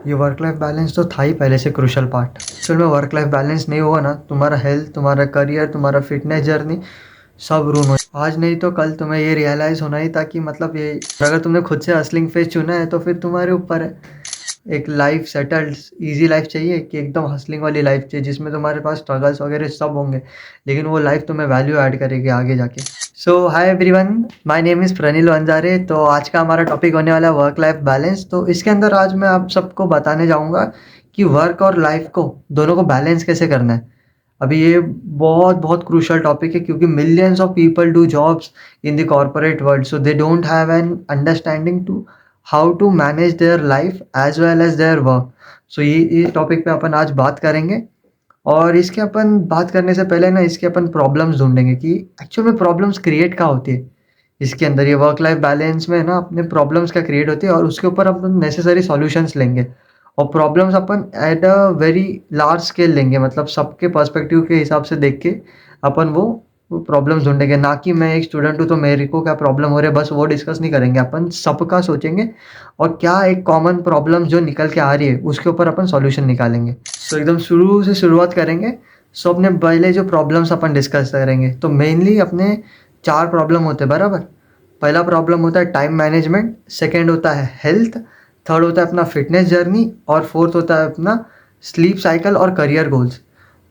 ये work life balance तो था ही पहले से क्रूशल पार्ट। एक्चुअल में वर्क लाइफ बैलेंस नहीं हुआ ना, तुम्हारा हेल्थ, तुम्हारा करियर, तुम्हारा फिटनेस जर्नी सब रूइन हो। आज नहीं तो कल तुम्हें ये रियलाइज़ होना ही था कि मतलब ये, अगर तुमने खुद से हसलिंग फेस चुना है तो फिर तुम्हारे ऊपर है। एक लाइफ सेटल्ड इजी लाइफ चाहिए कि एकदम हसलिंग वाली लाइफ चाहिए जिसमें तुम्हारे पास स्ट्रगल्स वगैरह सब होंगे, लेकिन वो लाइफ तुम्हें वैल्यू ऐड करेगी आगे जाके। So hi everyone, my name is Pranil Wanjare. तो आज का हमारा टॉपिक होने वाला है वर्क लाइफ बैलेंस। तो इसके अंदर आज मैं आप सबको बताने जाऊंगा कि वर्क और लाइफ को दोनों को बैलेंस कैसे करना है। अभी ये बहुत बहुत क्रूशल टॉपिक है क्योंकि millions of people do jobs in the corporate world, so they don't have an understanding to how to manage their life as well as their work. So ये टॉपिक पे अपन आज बात करेंगे। और इसके अपन बात करने से पहले ना इसके अपन प्रॉब्लम्स ढूंढेंगे कि एक्चुअल में प्रॉब्लम्स क्रिएट क्या होती है। इसके अंदर ये वर्क लाइफ बैलेंस में ना अपने प्रॉब्लम्स क्या क्रिएट होती है और उसके ऊपर अपन नेसेसरी सॉल्यूशंस लेंगे। और problems upon at a very large scale लेंगे, मतलब सबके पर्सपेक्टिव के हिसाब से देख के अपन वो प्रॉब्लम्स ढूंढेंगे। ना कि मैं एक स्टूडेंट हूँ तो मेरे को क्या प्रॉब्लम हो रहा है बस वो डिस्कस नहीं करेंगे, अपन सबका सोचेंगे और क्या एक कॉमन प्रॉब्लम जो निकल के आ रही है उसके ऊपर अपन सॉल्यूशन निकालेंगे। सो एकदम शुरू से शुरुआत करेंगे। सो अपने पहले जो प्रॉब्लम्स अपन डिस्कस करेंगे तो मेनली अपने चार प्रॉब्लम होते हैं बराबर। पहला प्रॉब्लम होता है टाइम मैनेजमेंट, सेकंड होता है हेल्थ, थर्ड होता है अपना फिटनेस जर्नी और फोर्थ होता है अपना स्लीप साइकिल और करियर गोल्स।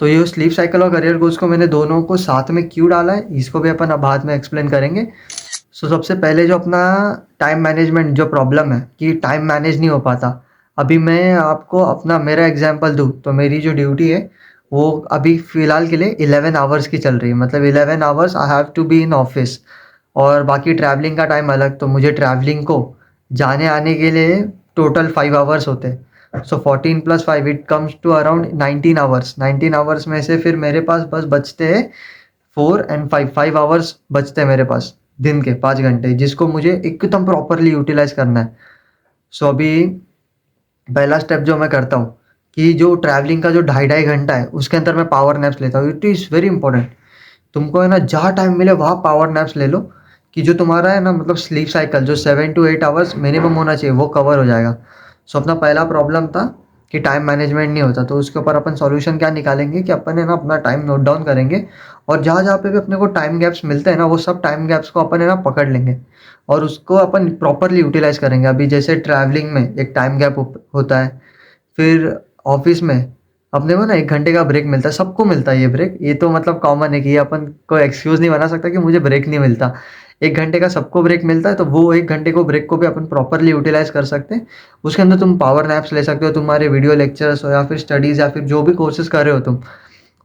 तो ये स्लीप साइकिल और करियर गोल्स को मैंने दोनों को साथ में क्यों डाला है इसको भी अपन अब बाद में एक्सप्लेन करेंगे। सो सबसे पहले जो अपना टाइम मैनेजमेंट जो प्रॉब्लम है कि टाइम मैनेज नहीं हो पाता। अभी मैं आपको अपना मेरा एग्जांपल दूँ तो मेरी जो ड्यूटी है वो अभी फ़िलहाल के लिए 11 आवर्स की चल रही है, मतलब 11 hours I have to be in office. और बाकी ट्रैवलिंग का टाइम अलग, तो मुझे ट्रैवलिंग को जाने आने के लिए टोटल 5 आवर्स होते हैं। So 14 plus 5 it comes to around 19 hours. 19 hours में से फिर मेरे पास बस बचते हैं 4 एंड 5 आवर्स बचते हैं मेरे पास दिन के 5 घंटे, जिसको मुझे एकदम प्रॉपरली यूटिलाइज करना है। सो अभी पहला स्टेप जो मैं करता हूँ कि जो ट्रैवलिंग का जो ढाई ढाई घंटा है उसके अंदर मैं पावर नैप्स लेता हूँ। It is very important. तुमको है ना जहाँ टाइम मिले वहाँ पावर नैप्स ले लो कि जो तुम्हारा है ना मतलब स्लीप साइकिल जो 7 to 8 आवर्स मिनिमम होना चाहिए वो कवर हो जाएगा। सो अपना पहला प्रॉब्लम था कि टाइम मैनेजमेंट नहीं होता, तो उसके ऊपर अपन सॉल्यूशन क्या निकालेंगे कि अपन है ना अपना टाइम नोट डाउन करेंगे और जहाँ जहाँ पे भी अपने को टाइम गैप्स मिलते हैं ना वो सब टाइम गैप्स को अपन है ना पकड़ लेंगे और उसको अपन प्रॉपरली यूटिलाइज करेंगे। अभी जैसे ट्रैवलिंग में एक टाइम गैप होता है, फिर ऑफिस में अपने को ना 1 घंटे का ब्रेक मिलता है, सबको मिलता है ये ब्रेक। ये तो मतलब कॉमन है कि ये अपन को एक्सक्यूज़ नहीं बना सकता कि मुझे ब्रेक नहीं मिलता। 1 घंटे का सबको ब्रेक मिलता है, तो वो 1 घंटे को ब्रेक को भी अपन प्रॉपरली यूटिलाइज कर सकते हैं। उसके अंदर तुम पावर नैप्स ले सकते हो, तुम्हारे वीडियो लेक्चर्स हो या फिर स्टडीज़ या फिर जो भी कोर्सेज कर रहे हो तुम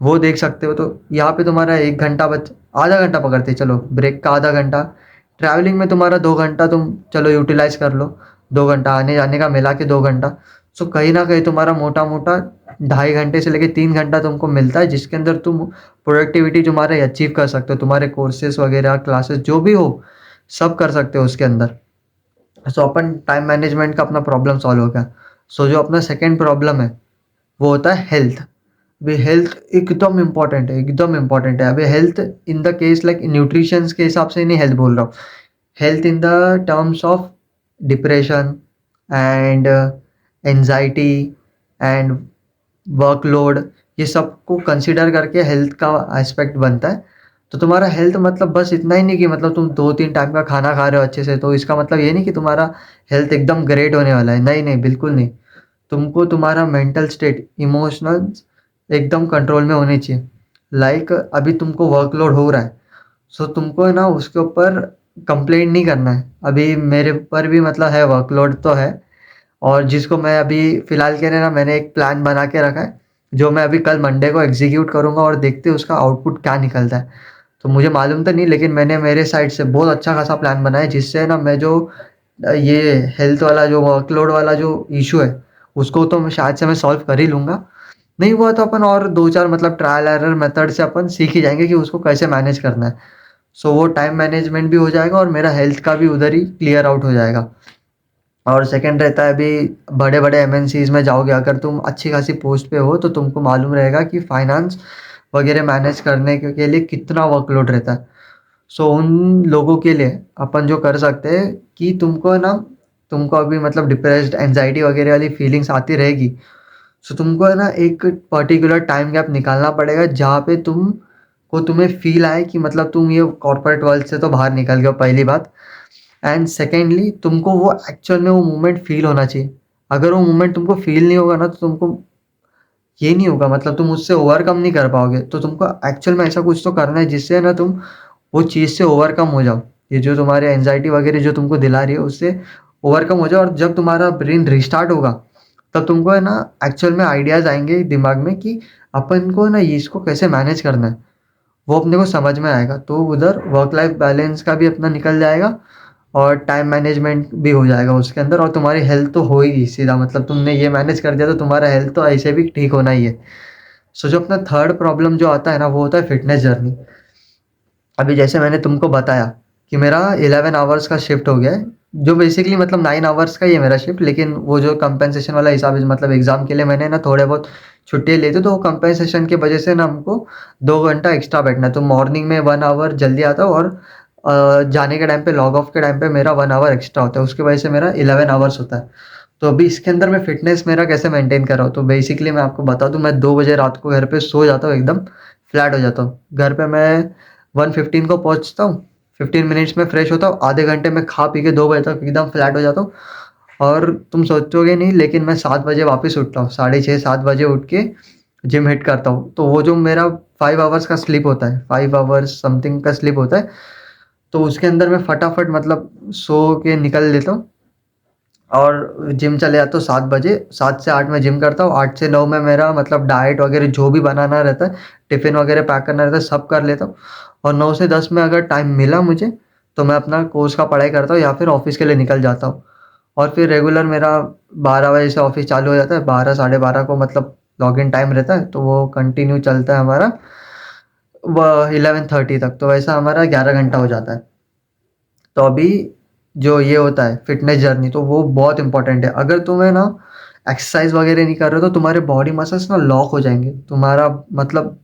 वो देख सकते हो। तो यहाँ पे तुम्हारा 1 घंटा बच, आधा घंटा पकड़ते चलो ब्रेक का आधा घंटा। ट्रैवलिंग में तुम्हारा 2 घंटा तुम चलो यूटिलाइज कर लो, 2 घंटा आने जाने का मिला के 2 घंटा। सो कहीं ना कहीं तुम्हारा मोटा मोटा 2.5 घंटे से लेके 3 घंटा तुमको मिलता है जिसके अंदर तुम प्रोडक्टिविटी तुम्हारे अचीव कर सकते हो, तुम्हारे कोर्सेज वगैरह क्लासेस जो भी हो सब कर सकते हो उसके अंदर। सो अपन टाइम मैनेजमेंट का अपना प्रॉब्लम सॉल्व हो गया। सो जो अपना सेकेंड प्रॉब्लम है वो होता है हेल्थ। अभी हेल्थ एकदम इम्पॉर्टेंट है, एकदम इम्पॉर्टेंट है। अभी health in the case like nutritions के हिसाब से नहीं हेल्थ बोल रहा हूँ, health in the terms of depression and anxiety and workload, ये सबको कंसिडर करके हेल्थ का एस्पेक्ट बनता है। तो तुम्हारा हेल्थ मतलब बस इतना ही नहीं कि मतलब तुम 2-3 टाइम का खाना खा रहे हो अच्छे से, तो इसका मतलब ये नहीं कि तुम्हारा हेल्थ एकदम ग्रेट होने वाला है। नहीं नहीं, बिल्कुल नहीं। तुमको तुम्हारा मेंटल स्टेट, इमोशनल्स एकदम कंट्रोल में होने चाहिए। लाइक अभी तुमको वर्कलोड हो रहा है, सो तुमको है ना उसके ऊपर कंप्लेंट नहीं करना है। अभी मेरे पर भी मतलब है वर्कलोड तो है, और जिसको मैं अभी फ़िलहाल के लिए ना मैंने एक प्लान बना के रखा है जो मैं अभी कल मंडे को एग्जीक्यूट करूँगा और देखते हैं उसका आउटपुट क्या निकलता है। तो मुझे मालूम तो नहीं, लेकिन मैंने मेरे साइड से बहुत अच्छा खासा प्लान बनाया है जिससे ना मैं जो ये हेल्थ वाला जो वर्कलोड वाला जो इशू है उसको तो मैं शायद से मैं सॉल्व कर ही लूँगा। नहीं हुआ तो अपन और 2-4 मतलब ट्रायल एरर मेथड से अपन सीख ही जाएंगे कि उसको कैसे मैनेज करना है। सो वो टाइम मैनेजमेंट भी हो जाएगा और मेरा हेल्थ का भी उधर ही क्लियर आउट हो जाएगा। और सेकंड रहता है अभी बड़े बड़े एमएनसीज में जाओगे अगर तुम अच्छी खासी पोस्ट पे हो तो तुमको मालूम रहेगा कि फाइनेंस वगैरह मैनेज करने के लिए कितना वर्कलोड रहता है। सो उन लोगों के लिए अपन जो कर सकते हैं कि तुमको है ना तुमको अभी मतलब डिप्रेस्ड, एंग्जायटी वगैरह वाली फीलिंग्स आती रहेगी। सो तुमको है ना एक पर्टिकुलर टाइम गैप निकालना पड़ेगा जहाँ पे तुम्हें फ़ील आए कि मतलब तुम ये कॉर्पोरेट वर्ल्ड से तो बाहर निकल गए हो, पहली बात। एंड सेकेंडली तुमको वो एक्चुअल में वो मोमेंट फ़ील होना चाहिए। अगर वो मोमेंट तुमको फ़ील नहीं होगा ना, तो तुमको ये नहीं होगा, मतलब तुम उससे ओवरकम नहीं कर पाओगे। तो तुमको एक्चुअल में ऐसा कुछ तो करना है जिससे ना तुम वो चीज़ से ओवरकम हो जाओ। ये जो तुम्हारे एंग्जायटी वगैरह जो तुमको दिला रही है उससे ओवरकम हो जाओ, और जब तुम्हारा ब्रेन रिस्टार्ट होगा तब तुमको है ना एक्चुअल में आइडियाज़ आएँगे दिमाग में कि अपन को ना ये इसको कैसे मैनेज करना है। वो अपने को समझ में आएगा, तो उधर वर्क लाइफ बैलेंस का भी अपना निकल जाएगा और टाइम मैनेजमेंट भी हो जाएगा उसके अंदर, और तुम्हारी हेल्थ तो होएगी सीधा, मतलब तुमने ये मैनेज कर दिया तो तुम्हारा हेल्थ तो ऐसे भी ठीक होना ही है। सो जो अपना थर्ड प्रॉब्लम जो आता है ना, वो होता है फिटनेस जर्नी। अभी जैसे मैंने तुमको बताया कि मेरा 11 आवर्स का शिफ्ट हो गया है, जो बेसिकली मतलब 9 आवर्स का ही है मेरा शिफ्ट, लेकिन वो जो कंपेंसेशन वाला हिसाब है, मतलब एग्ज़ाम के लिए मैंने ना थोड़े बहुत छुट्टियाँ ली थी, तो वो कंपेंसेशन की वजह से ना हमको 2 घंटा एक्स्ट्रा बैठना है। तो मॉर्निंग में 1 आवर जल्दी आता हूँ, और जाने के टाइम पे, लॉग ऑफ के टाइम पे मेरा 1 आवर एक्स्ट्रा होता है, उसकी वजह से मेरा 11 आवर्स होता है। तो अभी इसके अंदर मैं फ़िटनेस मेरा कैसे मेंटेन कर रहा हूँ, तो बेसिकली मैं आपको बता दूँ, मैं 2 बजे रात को घर पे सो जाता हूँ, एकदम फ्लैट हो जाता हूँ। घर पे मैं 1:15 को पहुँचता हूँ, 15 मिनट्स में फ्रेश होता हूँ, आधे घंटे में खा पी के 2 बजे तक एकदम फ्लैट हो जाता हूँ। और तुम सोचोगे नहीं, लेकिन मैं 7 बजे वापस उठता हूँ, साढ़े 6 7 बजे उठ के जिम हिट करता हूँ। तो वो जो मेरा 5 आवर्स का स्लीप होता है, 5 आवर्स समथिंग का स्लीप होता है, तो उसके अंदर मैं फटाफट मतलब सो के निकल लेता हूँ, और जिम चले जाता हूँ 7 बजे। 7 से 8 मैं जिम करता हूँ, 8 से 9 में मेरा मतलब डाइट वगैरह जो भी बनाना रहता है, टिफ़िन वगैरह पैक करना रहता है, सब कर लेता हूँ। और 9 से 10 में अगर टाइम मिला मुझे, तो मैं अपना कोर्स का पढ़ाई करता हूँ या फिर ऑफ़िस के लिए निकल जाता हूँ। और फिर रेगुलर मेरा 12 बजे से ऑफ़िस चालू हो जाता है, 12 साढ़े 12 को मतलब लॉगिन टाइम रहता है, तो वो कंटिन्यू चलता है हमारा 11:30 तक, तो वैसा हमारा 11 घंटा हो जाता है। तो अभी जो ये होता है फिटनेस जर्नी, तो वो बहुत इंपॉर्टेंट है। अगर तुम्हें ना एक्सरसाइज वगैरह नहीं कर रहे हो, तो तुम्हारे बॉडी मसल्स ना लॉक हो जाएंगे, तुम्हारा मतलब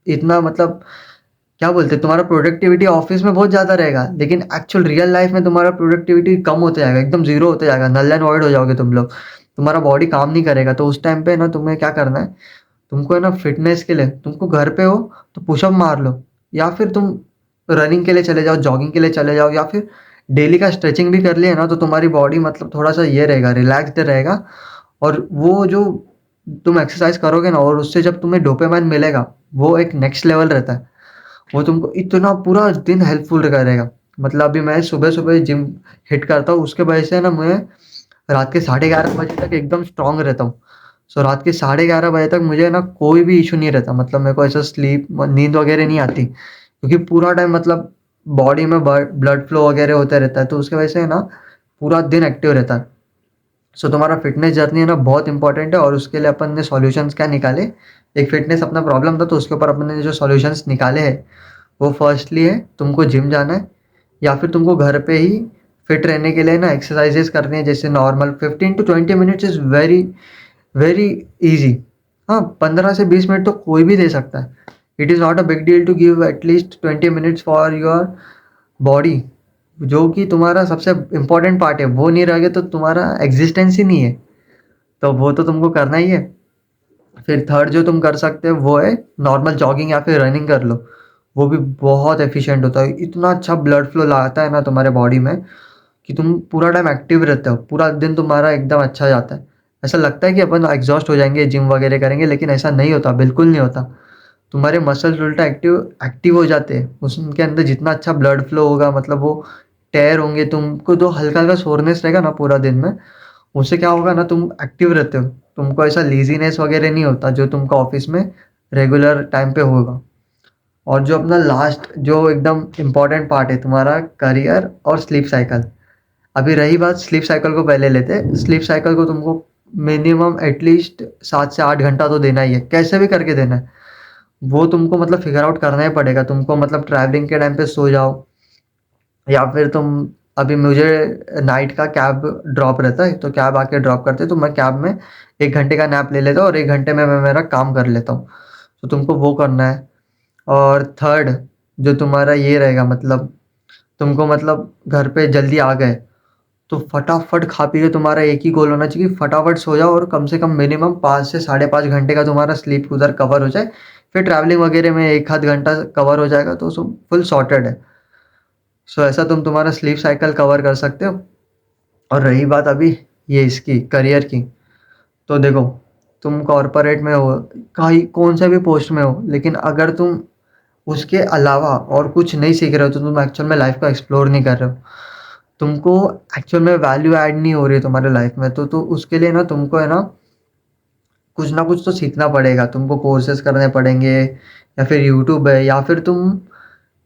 इतना मतलब क्या बोलते हैं, तुम्हारा प्रोडक्टिविटी ऑफिस में बहुत ज़्यादा रहेगा, लेकिन एक्चुअल रियल लाइफ में तुम्हारा प्रोडक्टिविटी कम होते जाएगा, एकदम जीरो होते जाएगा, नल एंड वॉइड हो जाओगे तुम लोग। तुम्हारा बॉडी काम नहीं करेगा। तो उस टाइम पे ना तुम्हें क्या करना है, तुमको है ना फिटनेस के लिए, तुमको घर पे हो तो पुशअप मार लो, या फिर तुम रनिंग के लिए चले जाओ, जॉगिंग के लिए चले जाओ, या फिर डेली का स्ट्रेचिंग भी कर लिया ना, तो तुम्हारी बॉडी मतलब थोड़ा सा ये रहेगा, रिलैक्स्ड रहेगा। और वो जो तुम एक्सरसाइज करोगे ना, और उससे जब तुम्हें डोपामाइन मिलेगा, वो एक नेक्स्ट लेवल रहता है। वो तुमको इतना पूरा दिन हेल्पफुल करेगा। मतलब अभी मैं सुबह सुबह जिम हिट करता हूँ, उसके वजह से ना मैं रात के 11:30 बजे तक एकदम स्ट्रांग रहता हूँ। सो रात के 11:30 बजे तक मुझे ना कोई भी इशू नहीं रहता, मतलब मेरे को ऐसा स्लीप नींद वगैरह नहीं आती, क्योंकि पूरा टाइम मतलब बॉडी में ब्लड फ्लो वगैरह होता रहता है, तो उसकी वजह से ना पूरा दिन एक्टिव रहता है। सो तुम्हारा फिटनेस जर्नी है ना बहुत इंपॉर्टेंट है, और उसके लिए अपन ने सॉल्यूशंस क्या निकाले। एक फिटनेस अपना प्रॉब्लम था, तो उसके ऊपर अपन ने जो सॉल्यूशंस निकाले हैं, वो फर्स्टली है तुमको जिम जाना है, या फिर तुमको घर पे ही फिट रहने के लिए ना एक्सरसाइजेस करनी है, जैसे normal 15 to 20 minutes is very very easy. हाँ, 15 से 20 मिनट तो कोई भी दे सकता है। It is not a big deal to give at least 20 minutes for your body, जो कि तुम्हारा सबसे इम्पोर्टेंट पार्ट है। वो नहीं रहेगा तो तुम्हारा एग्जिस्टेंस ही नहीं है, तो वो तो तुमको करना ही है। फिर थर्ड जो तुम कर सकते हो वो है नॉर्मल जॉगिंग या फिर रनिंग कर लो। वो भी बहुत एफिशिएंट होता है, इतना अच्छा ब्लड फ्लो लाता है ना तुम्हारे बॉडी में, कि तुम पूरा टाइम एक्टिव रहते हो, पूरा दिन तुम्हारा एकदम अच्छा जाता है। ऐसा लगता है कि अपन एग्जॉस्ट हो जाएंगे जिम वगैरह करेंगे, लेकिन ऐसा नहीं होता, बिल्कुल नहीं होता। तुम्हारे मसल्स उल्टा एक्टिव एक्टिव हो जाते हैं, उनके अंदर जितना अच्छा ब्लड फ्लो होगा, मतलब वो टेयर होंगे, तुमको तो हल्का हल्का सोरनेस रहेगा ना पूरा दिन में, उससे क्या होगा ना, तुम एक्टिव रहते हो, तुमको ऐसा लेजीनेस वगैरह नहीं होता जो तुमको ऑफिस में रेगुलर टाइम पे होगा। और जो अपना लास्ट जो एकदम इम्पॉर्टेंट पार्ट है तुम्हारा करियर और स्लीप साइकिल। अभी रही बात स्लीप साइकिल को पहले लेते हैं। स्लीप साइकिल को तुमको मिनिमम एटलीस्ट 7 से 8 घंटा तो देना ही है, कैसे भी करके देना है। वो तुमको मतलब फिगर आउट करना ही पड़ेगा। तुमको मतलब ट्रैवलिंग के टाइम पे सो जाओ, या फिर तुम, अभी मुझे नाइट का कैब ड्रॉप रहता है, तो कैब आके ड्रॉप करते हैं, तो मैं कैब में 1 घंटे का नैप ले लेता हूँ, और 1 घंटे में मैं मेरा काम कर लेता हूँ। तो तुमको वो करना है। और थर्ड जो तुम्हारा ये रहेगा, मतलब तुमको मतलब घर पे जल्दी आ गए, तो फटाफट खा पी के तुम्हारा एक ही गोल होना चाहिए कि फटाफट सो जाओ और कम से कम मिनिमम 5 से 5.5 घंटे का तुम्हारा स्लीप उधर कवर हो जाए। फिर ट्रैवलिंग वगैरह में 1 आध घंटा कवर हो जाएगा तो सो फुल सॉर्टेड है। सो ऐसा तुम तुम्हारा स्लीप साइकिल कवर कर सकते हो। और रही बात अभी ये इसकी करियर की, तो देखो तुम कॉर्पोरेट में हो, कहीं कौन सा भी पोस्ट में हो, लेकिन अगर तुम उसके अलावा और कुछ नहीं सीख रहे हो तो तुम एक्चुअल में लाइफ को एक्सप्लोर नहीं कर रहे हो। तुमको एक्चुअल में वैल्यू ऐड नहीं हो रही है तुम्हारे लाइफ में, तो उसके लिए ना तुमको है ना कुछ ना कुछ तो सीखना पड़ेगा। तुमको कोर्सेज करने पड़ेंगे, या फिर यूट्यूब है, या फिर तुम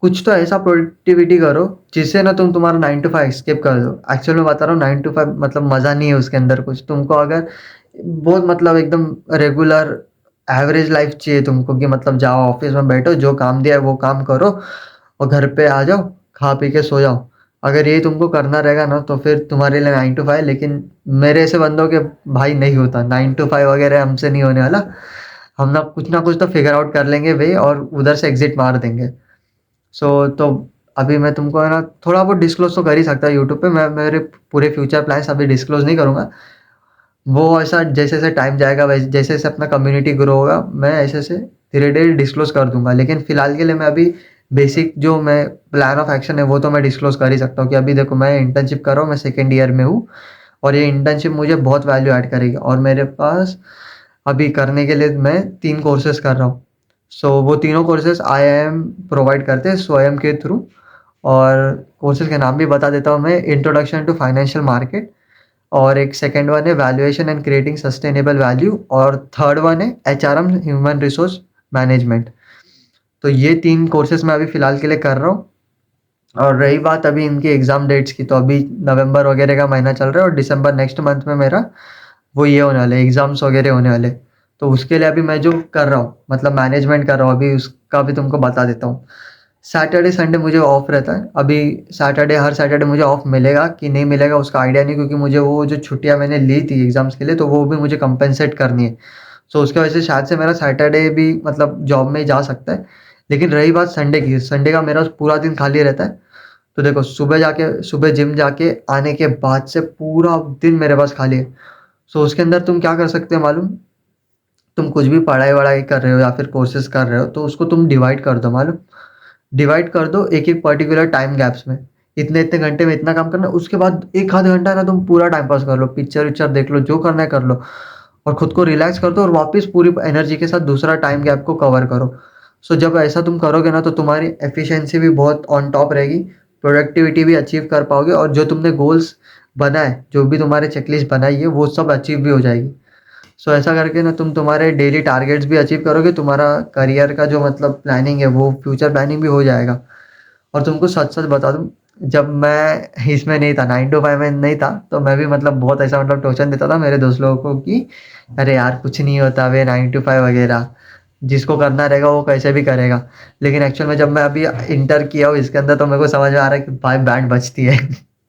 कुछ तो ऐसा प्रोडक्टिविटी करो जिससे ना तुम तुम्हारा 9 to 5 स्किप कर दो। एक्चुअल में बता रहा हूँ 9 to 5 मतलब मज़ा नहीं है उसके अंदर कुछ। तुमको अगर बहुत मतलब एकदम रेगुलर एवरेज लाइफ चाहिए तुमको, कि मतलब जाओ ऑफिस में बैठो, जो काम दिया है वो काम करो और घर पे आ जाओ, खा पी के सो जाओ। अगर ये तुमको करना रहेगा ना तो फिर तुम्हारे लिए 9 to 5, लेकिन मेरे ऐसे बंदों के भाई नहीं होता 9 to 5 वगैरह, हमसे नहीं होने वाला। हम ना कुछ तो फिगर आउट कर लेंगे वे, और उधर से एग्जिट मार देंगे। तो अभी मैं तुमको है ना थोड़ा बहुत डिस्क्लोज तो कर ही सकता यूट्यूब पे। मैं मेरे पूरे फ्यूचर प्लान्स अभी डिस्क्लोज नहीं करूँगा। वो ऐसा जैसे जैसे टाइम जाएगा, वैसे जैसे जैसे अपना कम्युनिटी ग्रो होगा, मैं ऐसे ऐसे धीरे धीरे डिस्क्लोज कर दूंगा। लेकिन फिलहाल के लिए मैं अभी बेसिक जो मैं प्लान ऑफ एक्शन है वो तो मैं डिस्क्लोज कर ही सकता हूँ, कि अभी देखो मैं इंटर्नशिप कर रहा हूँ, मैं सेकेंड ईयर में हूँ, और ये इंटर्नशिप मुझे बहुत वैल्यू ऐड करेगी। और मेरे पास अभी करने के लिए मैं 3 कोर्सेज कर रहा हूँ। सो वो तीनों कोर्सेज IIM प्रोवाइड करते हैं स्वयं के थ्रू। और कोर्सेज के नाम भी बता देता हूँ मैं: इंट्रोडक्शन टू फाइनेंशियल मार्केट, और एक सेकंड वन है valuation and creating sustainable value, और थर्ड वन है HRM ह्यूमन रिसोर्स मैनेजमेंट। तो ये 3 कोर्सेज मैं अभी फ़िलहाल के लिए कर रहा हूँ। और रही बात अभी इनकी एग्ज़ाम डेट्स की, तो अभी नवंबर वगैरह का महीना चल रहा है और दिसंबर नेक्स्ट मंथ में मेरा वो ये होने वाले एग्ज़ाम्स वगैरह होने वाले। तो उसके लिए अभी मैं जो कर रहा हूँ मतलब मैनेजमेंट कर रहा हूँ अभी, उसका भी तुमको बता देता हूँ। सैटरडे संडे मुझे ऑफ रहता है। अभी सैटरडे, हर सैटरडे मुझे ऑफ मिलेगा कि नहीं मिलेगा उसका आइडिया नहीं, क्योंकि मुझे वो जो छुट्टियाँ मैंने ली थी एग्ज़ाम्स के लिए तो वो भी मुझे कंपेंसेट करनी है। सो उसकी वजह से शायद से मेरा सैटरडे भी मतलब जॉब में ही जा सकता है। लेकिन रही बात संडे की, संडे का मेरा पूरा दिन खाली रहता है। तो देखो सुबह जिम जाके आने के बाद से पूरा दिन मेरे पास खाली है। सो उसके अंदर तुम क्या कर सकते हो मालूम? तुम कुछ भी पढ़ाई वढ़ाई कर रहे हो या फिर कोर्सेज कर रहे हो तो उसको तुम डिवाइड कर दो मालूम। डिवाइड कर दो एक एक पर्टिकुलर टाइम गैप्स में, इतने इतने घंटे में इतना काम करना, उसके बाद एक आध घंटा ना तुम पूरा टाइम पास कर लो, पिक्चर विक्चर देख लो, जो करना है कर लो, और खुद को रिलैक्स कर दो, और वापस पूरी एनर्जी के साथ दूसरा टाइम गैप को कवर करो। सो जब ऐसा तुम करोगे ना तो तुम्हारी एफिशिएंसी भी बहुत ऑन टॉप रहेगी, प्रोडक्टिविटी भी अचीव कर पाओगे, और जो तुमने गोल्स बनाए, जो भी तुम्हारे चेकलिस्ट बनाई है वो सब अचीव भी हो जाएगी। सो ऐसा करके ना तुम तुम्हारे डेली टारगेट्स भी अचीव करोगे, तुम्हारा करियर का जो मतलब प्लानिंग है वो फ्यूचर प्लानिंग भी हो जाएगा। और तुमको सच-सच बता दूँ, जब मैं इसमें नहीं था, 9 टू 5 में नहीं था, तो मैं भी मतलब बहुत ऐसा मतलब टोचन देता था मेरे दोस्त लोगों को कि अरे यार कुछ नहीं होता बे 9 टू 5 वगैरह, जिसको करना रहेगा वो कैसे भी करेगा। लेकिन एक्चुअल में जब मैं अभी इंटर किया हूँ इसके अंदर तो मेरे को समझ में आ रहा है कि भाई बैंड बजती है।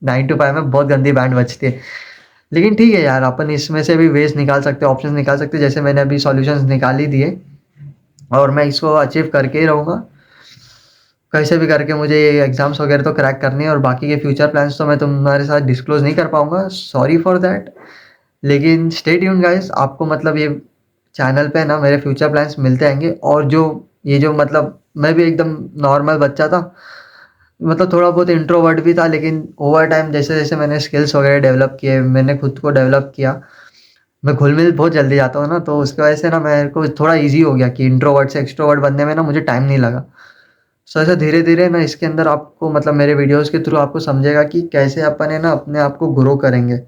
9 टू 5 में बहुत गंदी बैंड बजती है। लेकिन ठीक है यार, अपन इसमें से भी वेज़ निकाल सकते हैं, ऑप्शंस निकाल सकते हैं, जैसे मैंने अभी सॉल्यूशंस निकाल ही दिए, और मैं इसको अचीव करके ही रहूँगा। कैसे भी करके मुझे ये एग्ज़ाम्स वगैरह तो क्रैक करनी है, और बाकी के फ्यूचर प्लान्स तो मैं तुम्हारे साथ डिस्क्लोज़ नहीं कर पाऊँगा, सॉरी फॉर दैट। लेकिन स्टे ट्यून्ड गाइस, आपको मतलब ये चैनल पे ना मेरे फ्यूचर प्लान्स मिलते रहेंगे। और जो ये जो मतलब मैं भी एकदम नॉर्मल बच्चा था, मतलब थोड़ा बहुत इंट्रोवर्ट भी था, लेकिन ओवर टाइम जैसे-जैसे मैंने स्किल्स वगैरह डेवलप किए, मैंने खुद को डेवलप किया, मैं घुल-मिल बहुत जल्दी जाता हूँ ना, तो उसकी वजह से ना मेरे को थोड़ा ईज़ी हो गया कि इंट्रोवर्ट से एक्सट्रोवर्ट बनने में ना मुझे टाइम नहीं लगा। सो ऐसे धीरे-धीरे ना इसके अंदर आपको मतलब मेरे वीडियोज़ के थ्रू आपको समझेगा कि कैसे अपन है ना अपने आप को ग्रो करेंगे।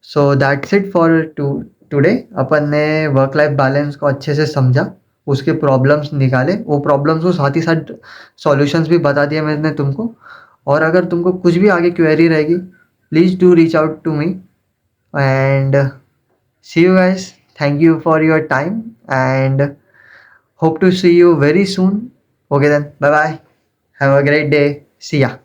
So that's it for today. अपन ने वर्क लाइफ बैलेंस को अच्छे से समझा, उसके प्रॉब्लम्स निकाले, वो प्रॉब्लम्स को साथ ही साथ सॉल्यूशंस भी बता दिए मैंने तुमको। और अगर तुमको कुछ भी आगे क्वेरी रहेगी, please do reach out to me, and see you guys. Thank you for your time and hope to see you very soon. Okay then, bye bye. Have a great day. See ya.